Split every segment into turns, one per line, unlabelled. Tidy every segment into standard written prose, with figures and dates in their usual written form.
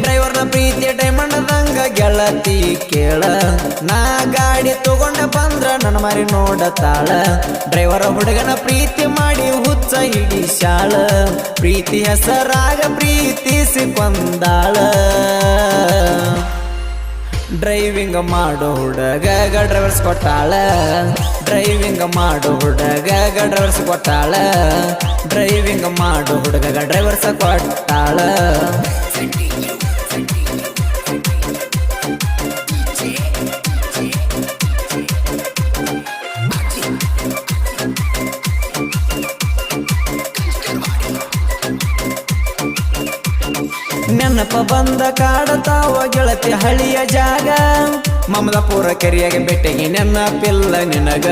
ಡ್ರೈವರ್ನ ಪ್ರೀತಿ ಡೈಮಂಡದಂಗ ಗೆಳತಿ ಕೇಳ ನಾ ಗಾಡಿ ತಗೊಂಡ ಬಂದ್ರ ನನ್ನ ಮಾರಿ ನೋಡತಾಳ ಡ್ರೈವರ ಹುಡುಗನ ಪ್ರೀತಿ ಮಾಡಿ ಹುಚ್ಚ ಹಿಡಿಸಾಳ ಪ್ರೀತಿ ಹೆಸರಾಗ ಪ್ರೀತಿಸಿ ಕೊಂದಾಳ ಡ್ರೈವಿಂಗ್ ಮಾಡೋ ಹುಡುಗಗ ಡ್ರೈವರ್ಸ್ ಕೊಟ್ಟಾಳ ಡ್ರೈವಿಂಗ್ ಮಾಡೋ ಹುಡುಗಗ ಡ್ರೈವರ್ಸ್ ಕೊಟ್ಟಾಳ ಡ್ರೈವಿಂಗ್ ಮಾಡೋ ಹುಡುಗಗ ಡ್ರೈವರ್ಸ್ ಕೊಟ್ಟಾಳ ನೆನಪ ಬಂದ ಕಾಡತಾವ ಗೆಳತಿ ಹಳಿಯ ಜಾಗ ಮಮದಾಪುರ ಕೆರಿಯಾಗ ಬೆಟ್ಟೆಗೆ ನೆನಪಿಲ್ಲ ನಿನಗ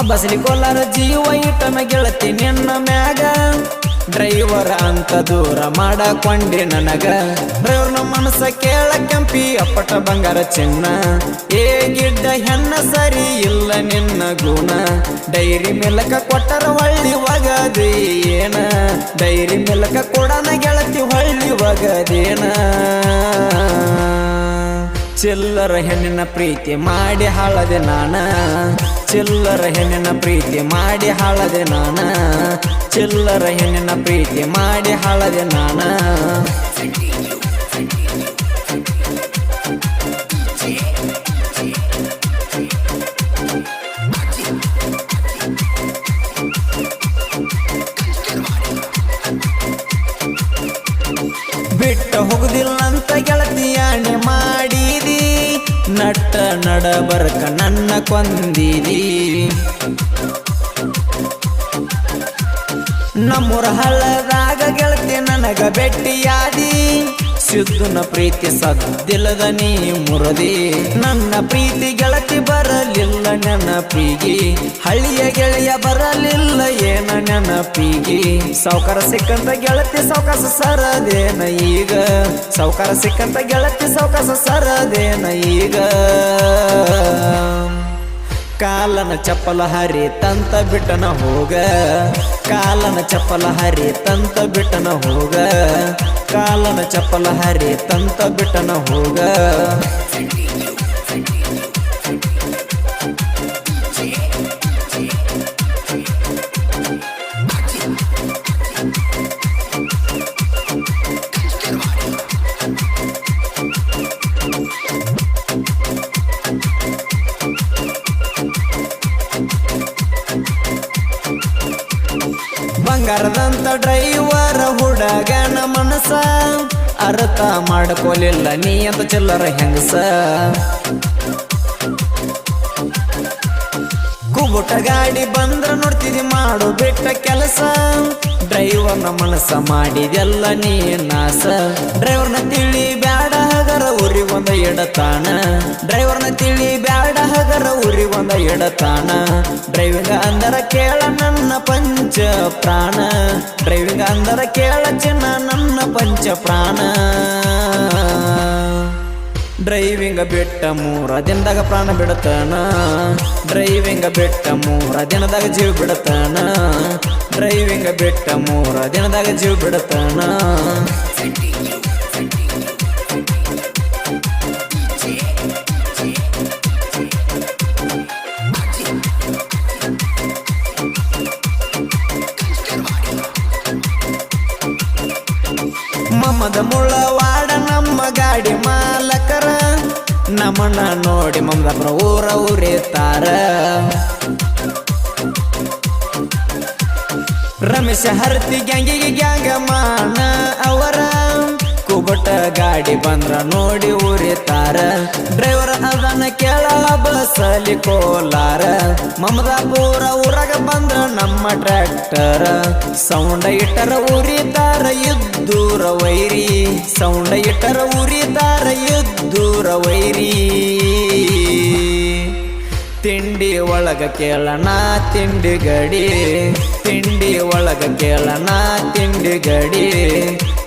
ಅಬ್ಬಸಲಿ ಕೋಲಾರ ಜೀವ ಇಟ್ಟನ ಗೆಳತಿ ನಿನ್ನ ಮ್ಯಾಗ ಡ್ರೈವರ್ ಅಂತ ದೂರ ಮಾಡಕೊಂಡೆ ನನಗ ಡ್ರೈವರ್ನ ಮನಸ್ಸ ಕೇಳ ಕೆಂಪಿ ಅಪ್ಪಟ ಬಂಗಾರ ಚಿನ್ನ ಏ ಗಿಡ್ಡ ಹೆಣ್ಣ ಸರಿ ಇಲ್ಲ ನಿನ್ನ ಗುಣ ಡೈರಿ ಮೆಲಕ ಕೊಟ್ಟರ ಹೊಳ್ಳಿ ಒಗದಿ ಏನ ಡೈರಿ ಮೆಲಕ ಕೊಡನ ಗೆಳತಿ ಹೊಳ್ಳಿ ಒಗದೇನ ಚಿಲ್ಲರ ಹೆಣ್ಣಿನ ಪ್ರೀತಿ ಮಾಡಿ ಹಾಳದೆ ನಾನ ಚಿಲ್ಲರ ಹೆಣ್ಣಿನ ಪ್ರೀತಿ ಮಾಡಿ ಹಾಳದೆ ನಾನ ಚಿಲ್ಲರ ಹೆಣ್ಣಿನ ಪ್ರೀತಿ ಮಾಡಿ ಹಾಳದೆ ನಾನ ಬಿಟ್ಟ ಹೋಗುದಿಲ್ಲ ಅಂತ ಗೆಳತಿಯಾಣೆ ಮಾಡಿದಿ ನಟ್ಟ ನಡಬರ್ಕ ನನ್ನ ಕೊಂದಿದಿ ನಮ್ಮೂರ ಹಳ್ಳದಾಗ ಗೆಳತಿ ನನಗ ಭೆಟ್ಟಿಯಾದಿ ಸಿದ್ದುನ ಪ್ರೀತಿ ಸದ್ದಿಲ್ಲದ ನೀ ಮುರದಿ ನನ್ನ ಪ್ರೀತಿ ಗೆಳತಿ ಬರಲಿಲ್ಲ ನೆನಪಿಗಿ ಹಳ್ಳಿಯ ಗೆಳೆಯ ಬರಲಿಲ್ಲ ಏನ ನೆನಪಿಗಿ ಸಾವುಕಾರ ಸಿಕ್ಕಂತ ಗೆಳತಿ ಸಾವಕಾಶ ಸರದೇನ ಈಗ ಸಾವುಕಾರ ಸಿಕ್ಕಂತ ಗೆಳತಿ ಸಾವಕಾಶ ಸರದೇನ ಈಗ ಕಾಲನ ಚಪ್ಪಲ ಹರಿ ತಂತ ಬಿಟ್ಟನ ಹೋಗ ಕಾಲನ ಚಪ್ಪಲ ಹರಿ ತಂತ ಬಿಟ್ಟನ ಹೋಗ ಕಾಲನ ಚಪ್ಪಲ ಹರಿ ತಂತ ಬಿಟ್ಟನ ಹೋಗ ಬಂಗಾರದಂತ ಡ್ರೈವರ ಹುಡುಗನ ಮನಸ ಅರ್ಥ ಮಾಡ್ಕೊಲಿಲ್ಲ ನೀ ಅಂತ ಚಿಲ್ಲರ ಹೆಂಗಸ ಕುಬುಟ ಗಾಡಿ ಬಂದ್ರ ನೋಡ್ತಿದಿ ಮಾಡು ಬಿಟ್ಟ ಕೆಲಸ ಡ್ರೈವರ್ನ ಮನಸ್ಸ ಮಾಡಿದೆಲ್ಲ ನೀ ನಾಸ ಡ್ರೈವರ್ನ ತಿಳಿ ಬ್ಯಾಡ ಹಗರ ಉರಿ ಒಂದ ಎಡತಾನ ಡ್ರೈವರ್ನ ತಿಳಿ ಬ್ಯಾಡ ಹಗರ ಉರಿ ಒಂದ ಎಡತಾನ ಡ್ರೈವಿಂಗ್ ಅಂದರ ಕೇಳ ನನ್ನ ಪಂಚ ಪ್ರಾಣ ಡ್ರೈವಿಂಗ್ ಅಂದರ ಕೇಳ ಚಿನ್ನ ನನ್ನ ಪಂಚ ಪ್ರಾಣ ಡ್ರೈವಿಂಗ್ ಬಿಟ್ಟ 3 ದಿನದಾಗ ಪ್ರಾಣ ಬಿಡತಾನ ಡ್ರೈವಿಂಗ್ ಬಿಟ್ಟ 3 ದಿನದಾಗ ಜೀವ ಬಿಡತಾನ ಡ್ರೈವಿಂಗ್ ಬಿಟ್ಟ 3 ದಿನದಾಗ ಜೀವ ಬಿಡತಾನ ಮಮದ ಮುಳ್ಳವಾಡ ನಮ್ಮ ಗಾಡಿ ಮಾಲಕರ ನಮ್ಮನ್ನ ನೋಡಿ ಮಮದಾಪುರ ಊರ ಊರೇತಾರ ರಮೇಶ ಹರ್ತಿ ಗ್ಯಾಂಗಿಗೆ ಗ್ಯಾಂಗ ಮಾನ ಅವರ ಕುಬಟ ಗಾಡಿ ಬಂದ್ರ ನೋಡಿ ಊರೇತಾರ ಡ್ರೈವರ್ ಅದನ್ನ ಕೇಳ ಬಸಲಿ ಕೋಲಾರ ಮಮದಾಪುರ ಊರಾಗ ಬಂದ್ರ ನಮ್ಮ ಟ್ರ್ಯಾಕ್ಟರ್ ಸೌಂಡ ಇಟ್ಟರ ಉರಿತಾರ ಇದ್ದೂರ ವೈರಿ ಸೌಂಡ ಇಟ್ಟರ ಉರಿತಾರ ಇದ್ದೂರ ವೈರಿ ತಿಂಡಿ ಒಳಗ ಕೇಳಣ ತಿಂಡಿ ಗಡಿ ತಿಂಡಿ ಒಳಗ ಕೇಳಣ ತಿಂಡಿ ಗಡಿ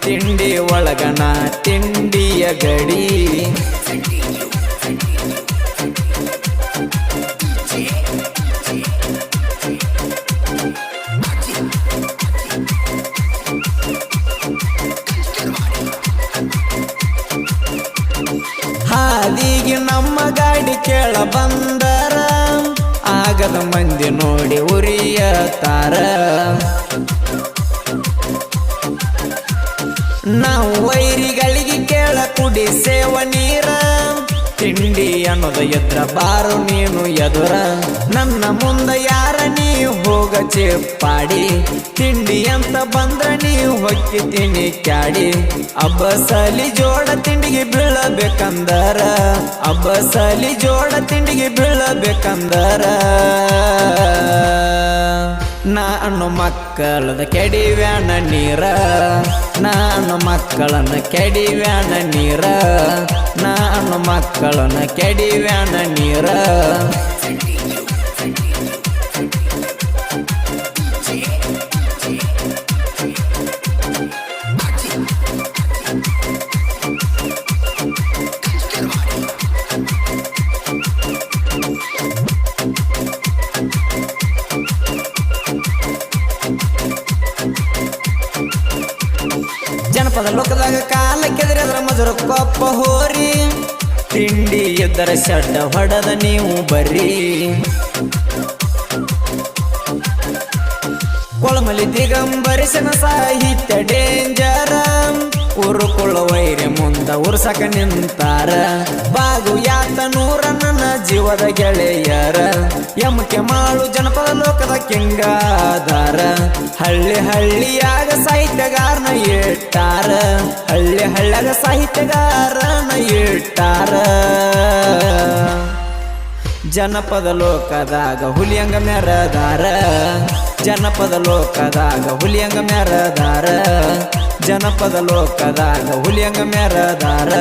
ತಿಂಡಿ ಒಳಗನ ತಿಂಡಿಯ ಗಡಿ ಹಾದಿಗೆ ನಮ್ಮ ಗಾಡಿ ಕೇಳ ಬಂದರ ಆಗದ ಮಂದಿ ನೋಡಿ ಉರಿಯ ತಾರ ನಾವು ವೈರಿಗಳಿಗೆ ಕೇಳ ಕುಡಿ ಸೇವ ನೀರ ತಿಂಡಿ ಅನ್ನೋದು ಎದ್ರ ಬಾರು ನೀನು ಎದುರ ನನ್ನ ಮುಂದ ಯಾರ ನೀವು ಹೋಗ ಚೆಪ್ಪಾಡಿ ತಿಂಡಿ ಅಂತ ಬಂದ್ರ ನೀವು ಹೊಕ್ಕಿ ತಿನ್ನಿ ಕ್ಯಾಡಿ ಅಬ್ಬಸಲಿ ಜೋಡ ತಿಂಡಿಗೆ ಬೀಳಬೇಕಂದರ ಅಬ್ಬಸಲಿ ಜೋಡ ತಿಂಡಿಗೆ ಬೀಳಬೇಕಂದರ ನಾನು ಮಕ್ಕಳದ ಕೆಡಿವ್ಯಾನ ನೀರ ನಾನು ಮಕ್ಕಳನ್ನ ಕೆಡಿವ್ಯಾನ ನೀರ ನಾನು ಮಕ್ಕಳನ್ನ ಕೆಡಿವ್ಯಾನ ನೀರ ಜನಪದ ಲೋಕದಾಗ ಕಾಲ ಕೆದರಿ ಅದರ ಮಧುರ ಕೊಪ್ಪ ಹೋರಿ ತಿಂಡಿ ಎದ್ದರ ಶಡ್ಡ ಹೊಡದ ನೀವು ಬರ್ರಿ ಕೊಳಮಲಿ ದಿಗಂಬರಿಸನ ಸಾಹಿತ್ಯ ಡೇಂಜರ ಉರುಕೊಳ್ಳ ವೈರಿ ಮುಂದ ಉರ್ಸಕ ನಿಂತಾರ ಬಾಗು ಯಾತ ನೂರ ನನ್ನ ಜೀವದ ಗೆಳೆಯರ ಎಮ್ಮಕೆ ಮಾಡು ಜನಪದ ಲೋಕದ ಕೆಂಗಾದಾರ ಹಳ್ಳಿ ಹಳ್ಳಿಯಾಗ ಸಾಹಿತ್ಯಗಾರನ ಇಟ್ಟಾರ ಹಳ್ಳಿ ಹಳ್ಳಿಯಾಗ ಸಾಹಿತ್ಯಗಾರನ ಇಟ್ಟಾರ ಜನಪದ ಲೋಕದಾಗ ಹುಲಿಯಂಗ ಮೆರದಾರ ಜನಪದ ಲೋಕದಾಗ ಹುಲಿಯಂಗ ಮೆರದಾರ ಜನಪದ ಲೋಕದಾಗ ಹುಲಿಯಂಗ ಮೆರದಾರ